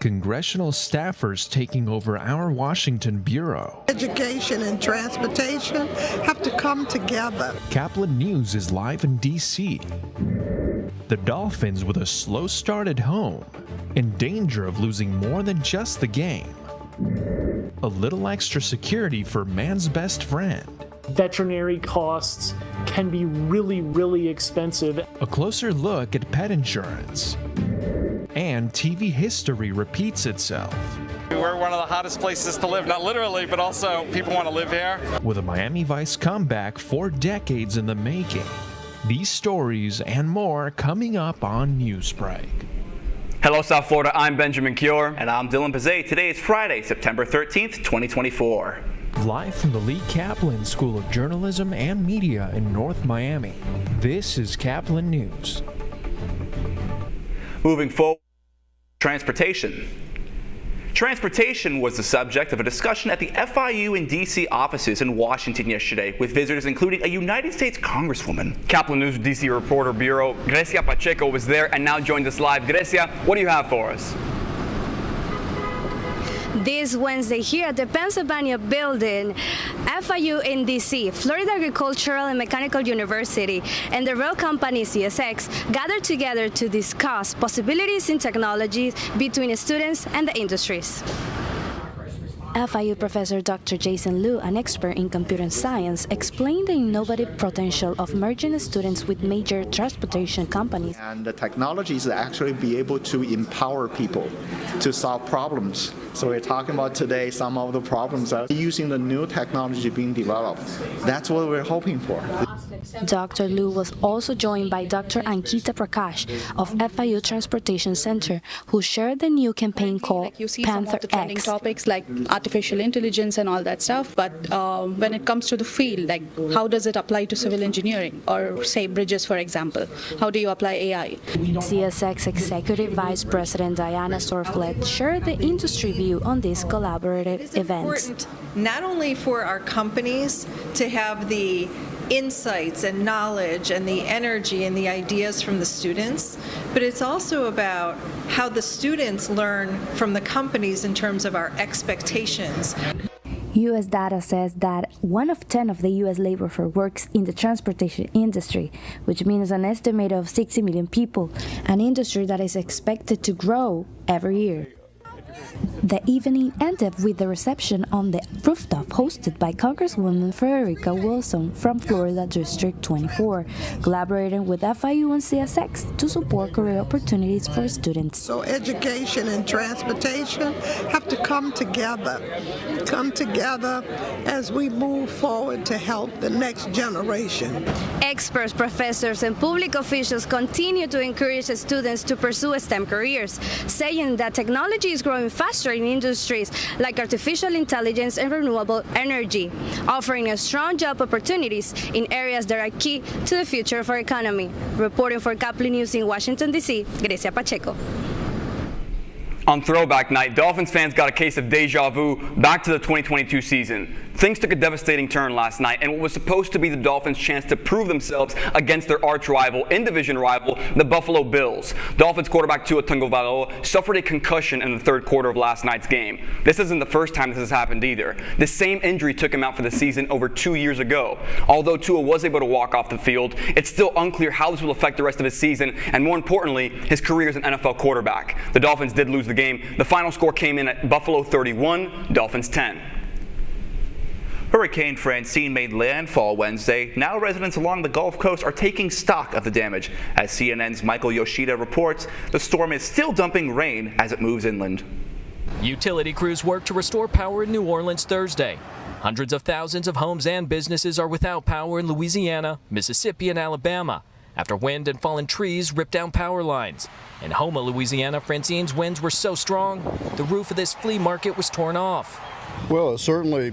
congressional staffers taking over our Washington bureau. Education and transportation have to come together. Caplin News is live in D.C. The Dolphins, with a slow start at home, in danger of losing more than just the game. A little extra security for man's best friend. Veterinary costs can be really, really expensive. A closer look at pet insurance. And TV history repeats itself. We're one of the hottest places to live, not literally, but also people want to live here. With a Miami Vice comeback 4 decades in the making. These stories and more coming up on Newsbreak. Hello, South Florida. I'm Benjamin Cure. And I'm Dylan Pazet. Today is Friday, September 13th, 2024. Live from the Lee Caplin School of Journalism and Media in North Miami, this is Caplin News. Moving forward, transportation. Transportation was the subject of a discussion at the FIU and DC offices in Washington yesterday, with visitors including a United States Congresswoman. Caplin News DC reporter bureau Grecia Pacheco was there and now joins us live. Grecia, what do you have for us? This Wednesday here at the Pennsylvania Building, FIU in DC, Florida Agricultural and Mechanical University, and the rail company CSX gathered together to discuss possibilities in technologies between students and the industries. FIU professor Dr. Jason Liu, an expert in computer science, explained the innovative potential of merging students with major transportation companies. And the technologies actually be able to empower people to solve problems. So we're talking about today some of the problems are using the new technology being developed. That's what we're hoping for. Dr. Liu was also joined by Dr. Ankita Prakash of FIU Transportation Center, who shared the new campaign called you see Panther some of the trending X. topics like artificial intelligence and all that stuff, but when it comes to the field, like how does it apply to civil engineering or say bridges, for example? How do you apply AI? CSX Executive Vice President Diana Sorflet shared the industry view on these collaborative It's events. important not only for our companies to have the insights and knowledge and the energy and the ideas from the students, but it's also about how the students learn from the companies in terms of our expectations. U.S. data says that 1 of 10 of the U.S. labor force works in the transportation industry, which means an estimate of 60 million people, an industry that is expected to grow every year. The evening ended with the reception on the rooftop hosted by Congresswoman Frederica Wilson from Florida District 24, collaborating with FIU and CSX to support career opportunities for students. So education and transportation have to come together as we move forward to help the next generation. Experts, professors, and public officials continue to encourage students to pursue STEM careers, saying that technology is growing faster in industries like artificial intelligence and renewable energy, offering strong job opportunities in areas that are key to the future of our economy. Reporting for Caplin News in Washington, D.C., Grecia Pacheco. On Throwback Night, Dolphins fans got a case of deja vu back to the 2022 season. Things took a devastating turn last night, and what was supposed to be the Dolphins' chance to prove themselves against their arch rival, in-division rival, the Buffalo Bills. Dolphins quarterback Tua Tagovailoa suffered a concussion in the third quarter of last night's game. This isn't the first time this has happened either. The same injury took him out for the season over 2 years ago. Although Tua was able to walk off the field, it's still unclear how this will affect the rest of his season, and more importantly, his career as an NFL quarterback. The Dolphins did lose the game. The final score came in at Buffalo 31, Dolphins 10. Hurricane Francine made landfall Wednesday. Now residents along the Gulf Coast are taking stock of the damage. As CNN's Michael Yoshida reports, the storm is still dumping rain as it moves inland. Utility crews worked to restore power in New Orleans Thursday. Hundreds of thousands of homes and businesses are without power in Louisiana, Mississippi, and Alabama after wind and fallen trees ripped down power lines. In Houma, Louisiana, Francine's winds were so strong, the roof of this flea market was torn off. Well, it's certainly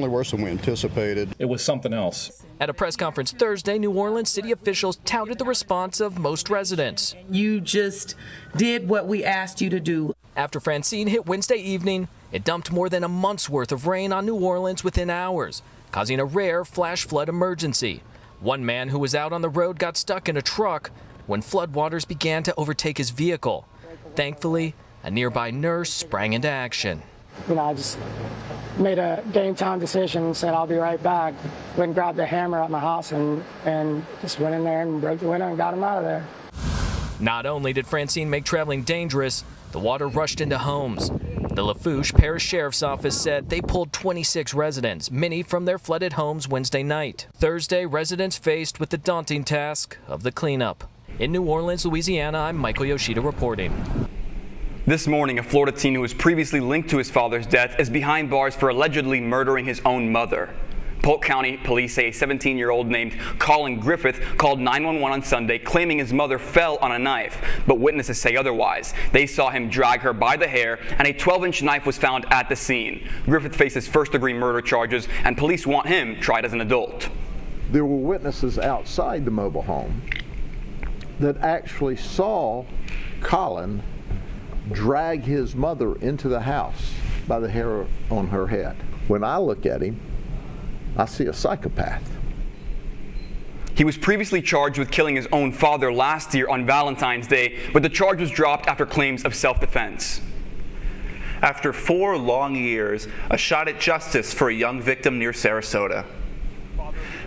worse than we anticipated. It was something else. At a press conference Thursday, New Orleans city officials touted the response of most residents. You just did what we asked you to do. After Francine hit Wednesday evening, it dumped more than a month's worth of rain on New Orleans within hours, causing a rare flash flood emergency. One man who was out on the road got stuck in a truck when floodwaters began to overtake his vehicle. Thankfully, A nearby nurse sprang into action. I just made a game time decision and said, I'll be right back. Went and grabbed the hammer at my house and just went in there and broke the window and got him out of there. Not only did Francine make traveling dangerous, the water rushed into homes. The Lafourche Parish Sheriff's Office said they pulled 26 residents, many from their flooded homes Wednesday night. Thursday, residents faced with the daunting task of the cleanup. In New Orleans, Louisiana, I'm Michael Yoshida reporting. This morning, a Florida teen who was previously linked to his father's death is behind bars for allegedly murdering his own mother. Polk County police say a 17-year-old named Colin Griffith called 911 on Sunday claiming his mother fell on a knife, but witnesses say otherwise. They saw him drag her by the hair, and a 12-inch knife was found at the scene. Griffith faces first-degree murder charges, and police want him tried as an adult. There were witnesses outside the mobile home that actually saw Colin drag his mother into the house by the hair on her head. When I look at him, I see a psychopath. He was previously charged with killing his own father last year on Valentine's Day, but the charge was dropped after claims of self-defense. After 4 long years, a shot at justice for a young victim near Sarasota.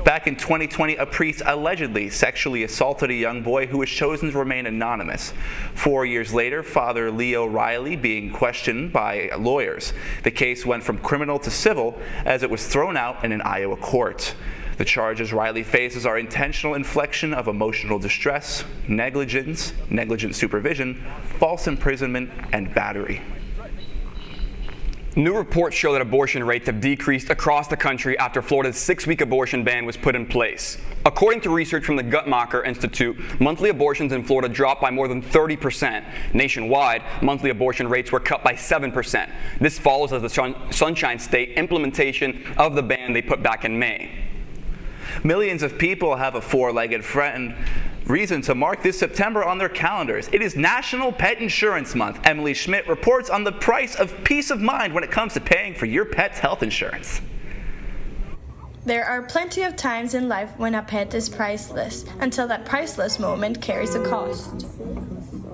Back in 2020, a priest allegedly sexually assaulted a young boy who was chosen to remain anonymous. 4 years later, Father Leo Riley being questioned by lawyers. The case went from criminal to civil as it was thrown out in an Iowa court. The charges Riley faces are intentional infliction of emotional distress, negligence, negligent supervision, false imprisonment, and battery. New reports show that abortion rates have decreased across the country after Florida's 6-week abortion ban was put in place. According to research from the Guttmacher Institute, monthly abortions in Florida dropped by more than 30%. Nationwide, monthly abortion rates were cut by 7%. This follows as the Sunshine State implementation of the ban they put back in May. Millions of people have a four-legged friend reason to mark this September on their calendars. It is National Pet Insurance Month. Emily Schmidt reports on the price of peace of mind when it comes to paying for your pet's health insurance. There are plenty of times in life when a pet is priceless, until that priceless moment carries a cost.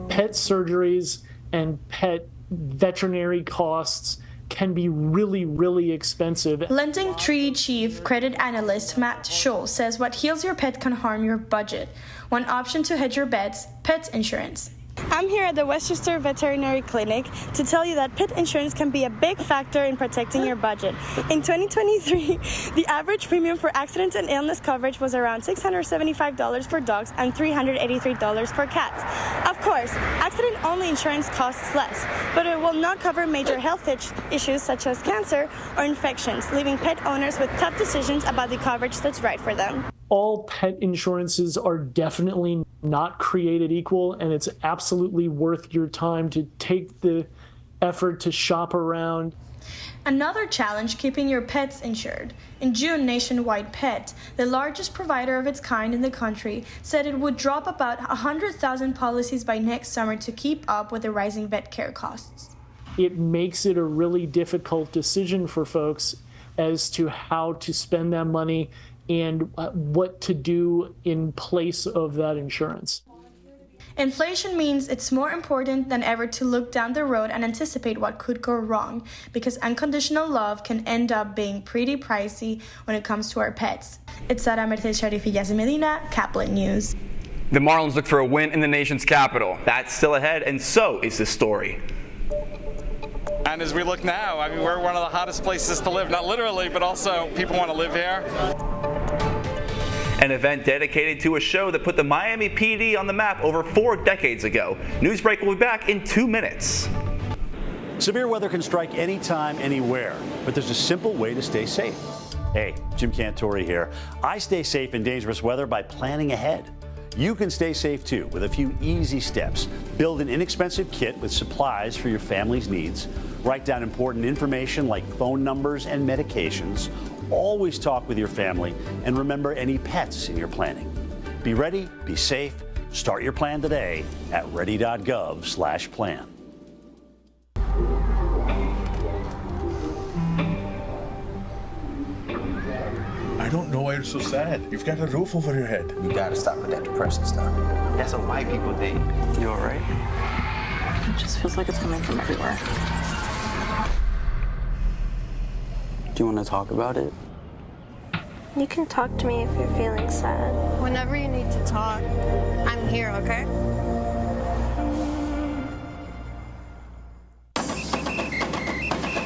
Pet surgeries and pet veterinary costs can be really, really expensive. Lending Tree Chief Credit Analyst Matt Scholl says what heals your pet can harm your budget. One option to hedge your bets, pet insurance. I'm here at the Westchester Veterinary Clinic to tell you that pet insurance can be a big factor in protecting your budget. In 2023, the average premium for accident and illness coverage was around $675 for dogs and $383 for cats. Of course, accident-only insurance costs less, but it will not cover major health issues such as cancer or infections, leaving pet owners with tough decisions about the coverage that's right for them. All pet insurances are definitely not created equal, and it's absolutely worth your time to take the effort to shop around. Another challenge, keeping your pets insured. In June, Nationwide Pet, the largest provider of its kind in the country, said it would drop about 100,000 policies by next summer to keep up with the rising vet care costs. It makes it a really difficult decision for folks as to how to spend that money and what to do in place of that insurance. Inflation means it's more important than ever to look down the road and anticipate what could go wrong, because unconditional love can end up being pretty pricey when it comes to our pets. It's Sara Mercedes Sharifillas Medina, Caplin News. The Marlins look for a win in the nation's capital. That's still ahead, and so is this story. And as we look now, I mean, we're one of the hottest places to live, not literally, but also people want to live here. An event dedicated to a show that put the Miami PD on the map over 4 decades ago. Newsbreak will be back in 2 minutes. Severe weather can strike anytime, anywhere, but there's a simple way to stay safe. Hey, Jim Cantori here. I stay safe in dangerous weather by planning ahead. You can stay safe too with a few easy steps. Build an inexpensive kit with supplies for your family's needs. Write down important information like phone numbers and medications. Always talk with your family, and remember any pets in your planning. Be ready, be safe. Start your plan today at ready.gov/plan. I don't know why you're so sad. You've got a roof over your head. You gotta stop with that depression stuff. That's what white people think. You all right? It just feels like it's coming from everywhere. Do you want to talk about it? You can talk to me if you're feeling sad. Whenever you need to talk, I'm here, okay?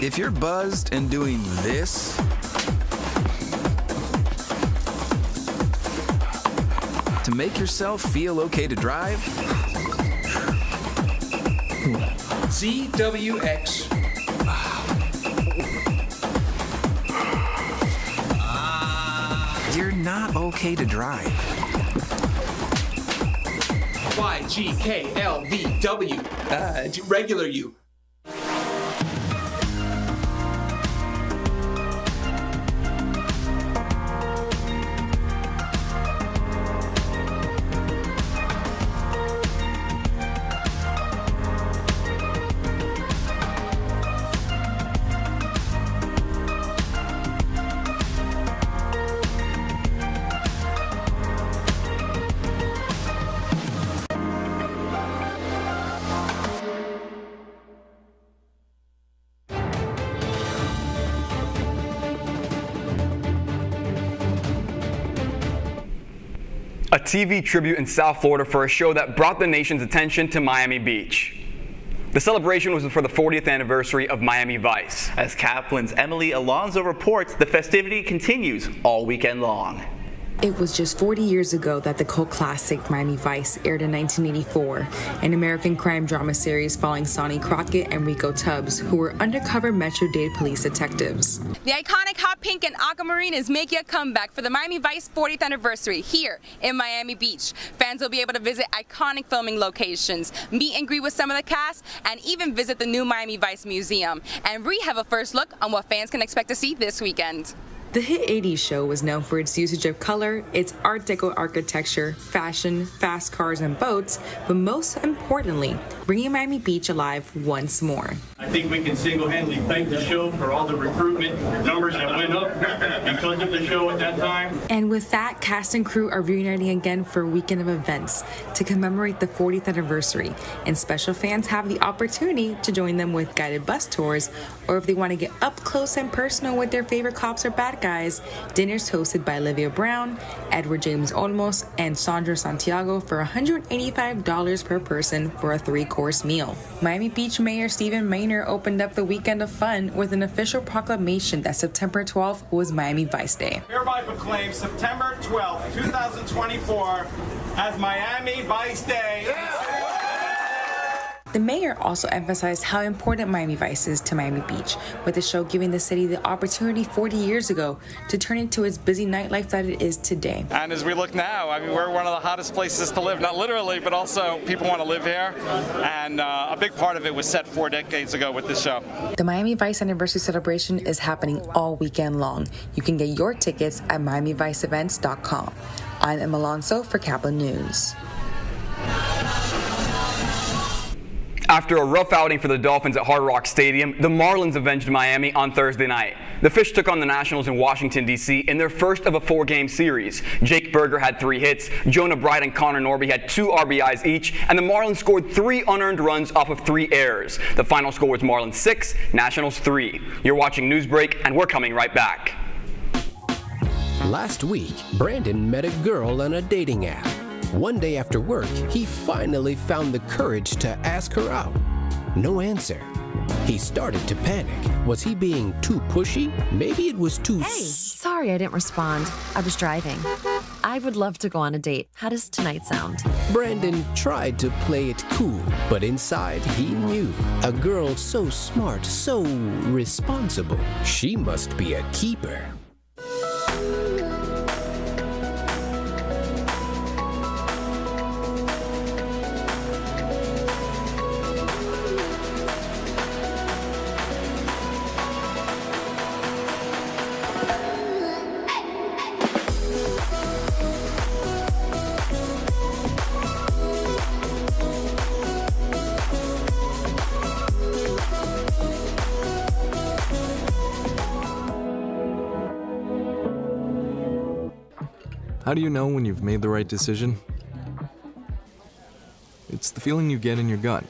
If you're buzzed and doing this, to make yourself feel okay to drive, ZWX. you're not okay to drive. YGKLVW. Regular you. A TV tribute in South Florida for a show that brought the nation's attention to Miami Beach. The celebration was for the 40th anniversary of Miami Vice. As Caplin's Emily Alonso reports, the festivity continues all weekend long. It was just 40 years ago that the cult classic Miami Vice aired in 1984, an American crime drama series following Sonny Crockett and Rico Tubbs, who were undercover Metro-Dade police detectives. The iconic hot pink and aquamarine is making a comeback for the Miami Vice 40th anniversary here in Miami Beach. Fans will be able to visit iconic filming locations, meet and greet with some of the cast, and even visit the new Miami Vice Museum. And we have a first look on what fans can expect to see this weekend. The hit 80s show was known for its usage of color, its Art Deco architecture, fashion, fast cars and boats, but most importantly, bringing Miami Beach alive once more. I think we can single-handedly thank the show for all the recruitment numbers that went up because of the show at that time. And with that, cast and crew are reuniting again for a weekend of events to commemorate the 40th anniversary, and special fans have the opportunity to join them with guided bus tours, or if they want to get up close and personal with their favorite cops or bad guys, dinners hosted by Olivia Brown, Edward James Olmos, and Sandra Santiago for $185 per person for a 3-course meal. Miami Beach Mayor Stephen Maynard opened up the weekend of fun with an official proclamation that September 12th was Miami Vice Day. Hereby proclaim September 12th, 2024 as Miami Vice Day. The mayor also emphasized how important Miami Vice is to Miami Beach, with the show giving the city the opportunity 40 years ago to turn into its busy nightlife that it is today. And as we look now, I mean, we're one of the hottest places to live, not literally, but also people want to live here. And a big part of it was set 4 decades ago with this show. The Miami Vice anniversary celebration is happening all weekend long. You can get your tickets at MiamiViceEvents.com. I'm Emma Alonso for Caplin News. After a rough outing for the Dolphins at Hard Rock Stadium, the Marlins avenged Miami on Thursday night. The Fish took on the Nationals in Washington, D.C. in their first of a 4-game series. Jake Berger had 3 hits, Jonah Bright and Connor Norby had 2 RBIs each, and the Marlins scored 3 unearned runs off of 3 errors. The final score was Marlins 6, Nationals 3. You're watching Newsbreak, and we're coming right back. Last week, Brandon met a girl on a dating app. One day after work, he finally found the courage to ask her out. No answer. He started to panic. Was he being too pushy? Maybe it was too... Hey, sorry I didn't respond. I was driving. I would love to go on a date. How does tonight sound? Brandon tried to play it cool, but inside he knew. A girl so smart, so responsible. She must be a keeper. How do you know when you've made the right decision? It's the feeling you get in your gut.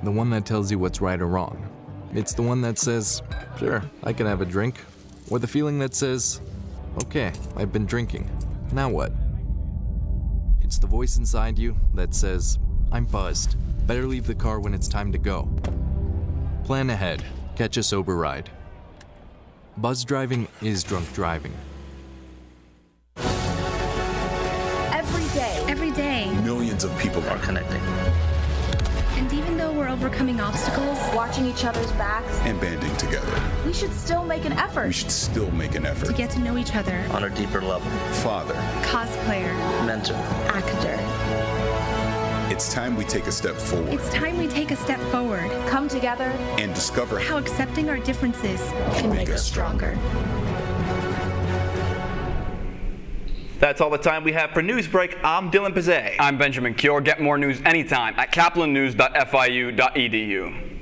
the one that tells you what's right or wrong. It's the one that says, sure, I can have a drink. Or the feeling that says, okay, I've been drinking. Now what? It's the voice inside you that says, I'm buzzed. Better leave the car when it's time to go. Plan ahead. Catch a sober ride. Buzz driving is drunk driving. Every day, Millions of people are connecting and even though we're overcoming obstacles, Watching each other's backs, and banding together. we should still make an effort. We should still make an effort. to get to know each other, On a deeper level. Father, cosplayer, Mentor. actor. it's time we take a step forward It's time we take a step forward. Come together. and discover How accepting our differences Can make us stronger. That's all the time we have for Newsbreak. I'm Dylan Pizzay. I'm Benjamin Cure. Get more news anytime at caplinnews.fiu.edu.